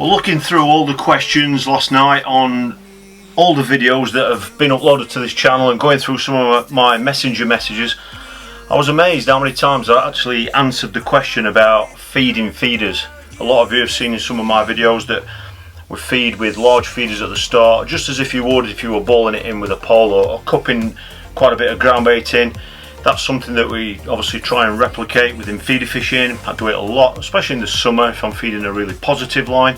Well, looking through all the questions last night on all the videos that have been uploaded to this channel and going through some of my messenger messages, I was amazed how many times I actually answered the question about feeding feeders. A lot of you have seen in some of my videos that we feed with large feeders at the start, just as if you would if you were bowling it in with a pole or cupping quite a bit of ground bait in. That's something that we obviously try and replicate within feeder fishing. I do it a lot, especially in the summer if I'm feeding a really positive line.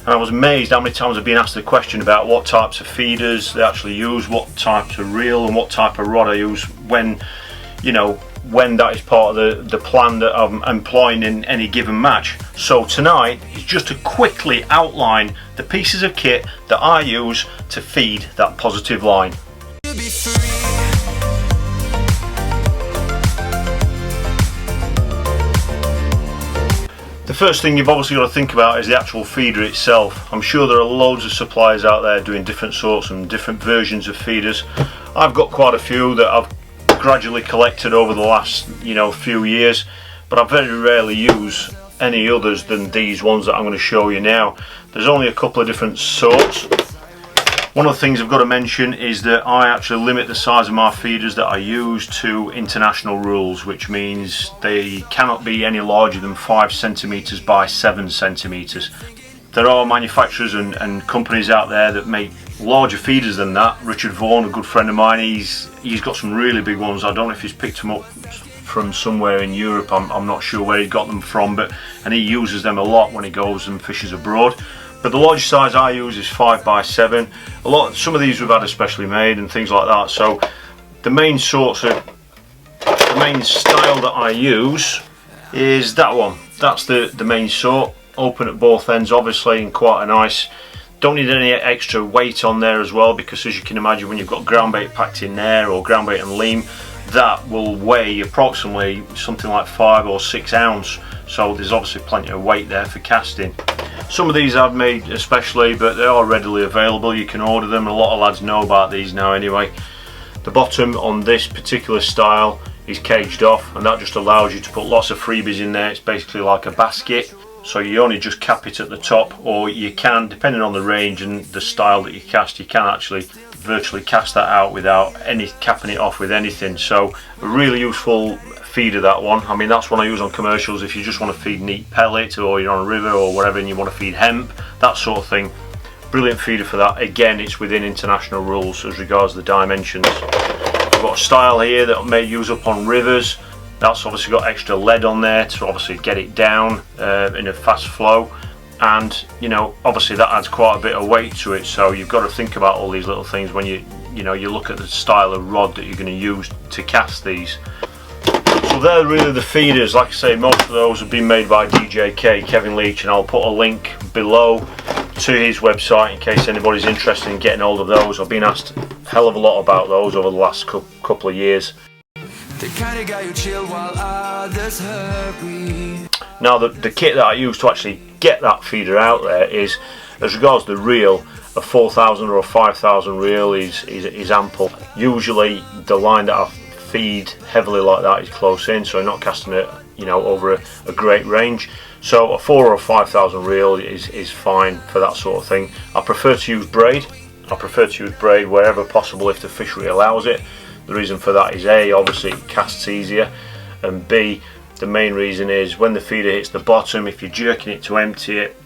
And I was amazed how many times I've been asked the question about what types of feeders they actually use, what types of reel and what type of rod I use when, you know, when that is part of the plan that I'm employing in any given match. So tonight is just to quickly outline the pieces of kit that I use to feed that positive line. The first thing you've obviously got to think about is the actual feeder itself. I'm sure there are loads of suppliers out there doing different sorts and different versions of feeders. I've got quite a few that I've gradually collected over the last few years, but I very rarely use any others than these ones that I'm going to show you now. There's only a couple of different sorts. One of the things I've got to mention is that I actually limit the size of my feeders that I use to international rules, which means they cannot be any larger than 5 centimeters by 7 centimeters. There are manufacturers and companies out there that make larger feeders than that. Richard Vaughan, a good friend of mine, he's got some really big ones. I don't know if he's picked them up from somewhere in Europe. I'm not sure where he got them from, and he uses them a lot when he goes and fishes abroad. But the largest size I use is 5 by 7. Some of these we've had especially made and things like that. So the main style that I use is that one. That's the main sort. Open at both ends, obviously, and quite a nice. Don't need any extra weight on there as well, because as you can imagine, when you've got ground bait packed in there, or ground bait and lean, that will weigh approximately something like 5 or 6 ounce. So there's obviously plenty of weight there for casting. Some of these I've made especially, but they are readily available. You can order them. A lot of lads know about these now anyway. The bottom on this particular style is caged off, and that just allows you to put lots of freebies in there. It's basically like a basket. So you only just cap it at the top, or you can, depending on the range and the style that you cast, you can actually virtually cast that out without any capping it off with anything. So a really useful feeder, that one. I mean, that's one I use on commercials if you just want to feed neat pellet, or you're on a river or whatever and you want to feed hemp, that sort of thing. Brilliant feeder for that. Again, it's within international rules as regards the dimensions. I've got a style here that I may use up on rivers. That's obviously got extra lead on there to obviously get it down in a fast flow, and obviously that adds quite a bit of weight to it. So you've got to think about all these little things when you look at the style of rod that you're going to use to cast these. So they're really the feeders. Like I say, most of those have been made by DJK, Kevin Leach, and I'll put a link below to his website in case anybody's interested in getting hold of those. I've been asked a hell of a lot about those over the last couple of years. Now the kit that I use to actually get that feeder out there is, as regards the reel, a 4,000 or a 5,000 reel is ample. Usually the line that I feed heavily like that is close in, so I'm not casting it over a great range. So a 4,000 or a 5,000 reel is fine for that sort of thing. I prefer to use braid. Wherever possible if the fishery allows it. The reason for that is A, obviously it casts easier, and B, the main reason is when the feeder hits the bottom, if you're jerking it to empty it,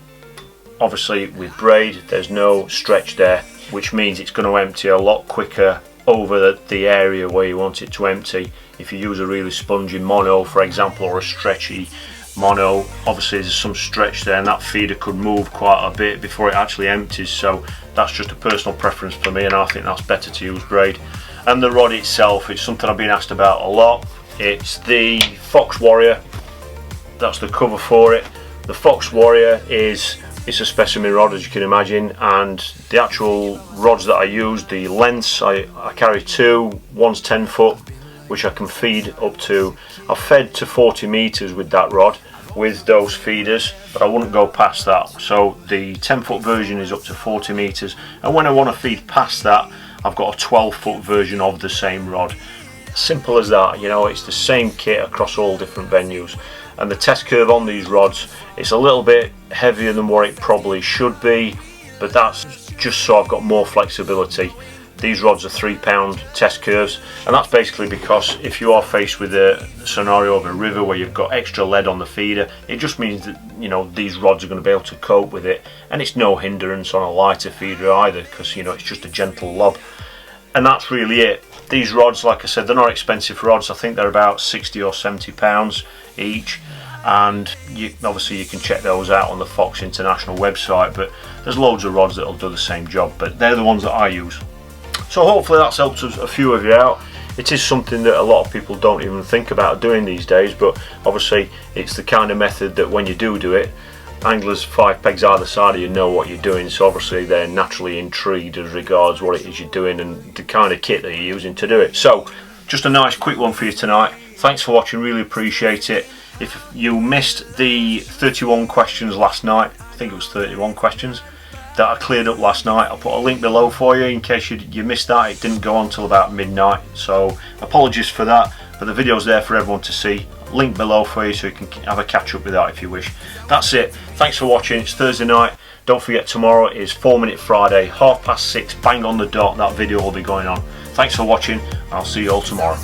obviously with braid there's no stretch there, which means it's going to empty a lot quicker over the area where you want it to empty. If you use a really spongy mono, for example, or a stretchy mono, obviously there's some stretch there and that feeder could move quite a bit before it actually empties. So that's just a personal preference for me, and I think that's better to use braid. And the rod itself, it's something I've been asked about a lot. It's the Fox Warrior. That's the cover for it. The Fox Warrior it's a specimen rod, as you can imagine, and the actual rods that I use, the lengths, I carry two. One's 10 foot, which I can feed up to. I've fed to 40 meters with that rod with those feeders, but I wouldn't go past that. So the 10 foot version is up to 40 meters, and when I want to feed past that, I've got a 12 foot version of the same rod. Simple as that, it's the same kit across all different venues. and the test curve on these rods, it's a little bit heavier than what it probably should be, but that's just so I've got more flexibility. These rods are £3 test curves, and that's basically because if you are faced with a scenario of a river where you've got extra lead on the feeder, it just means that, you know, these rods are going to be able to cope with it, and it's no hindrance on a lighter feeder either, because, you know, it's just a gentle lob. And that's really it. These rods, like I said, they're not expensive rods. I think they're about £60 or £70 each, and obviously you can check those out on the Fox International website, but there's loads of rods that'll do the same job, but they're the ones that I use. So hopefully that's helped a few of you out. It is something that a lot of people don't even think about doing these days, but obviously it's the kind of method that when you do it, anglers 5 pegs either side of you know what you're doing, so obviously they're naturally intrigued as regards what it is you're doing and the kind of kit that you're using to do it. So just a nice quick one for you tonight. Thanks for watching, really appreciate it. If you missed the 31 questions last night, I think it was 31 questions that I cleared up last night, I'll put a link below for you in case you missed that. It didn't go on till about midnight, so apologies for that, but the video's there for everyone to see. Link below for you so you can have a catch up with that if you wish. That's it. Thanks for watching. It's Thursday night. Don't forget, tomorrow is 4 Minute Friday, 6:30, bang on the dot. That video will be going on. Thanks for watching, and I'll see you all tomorrow.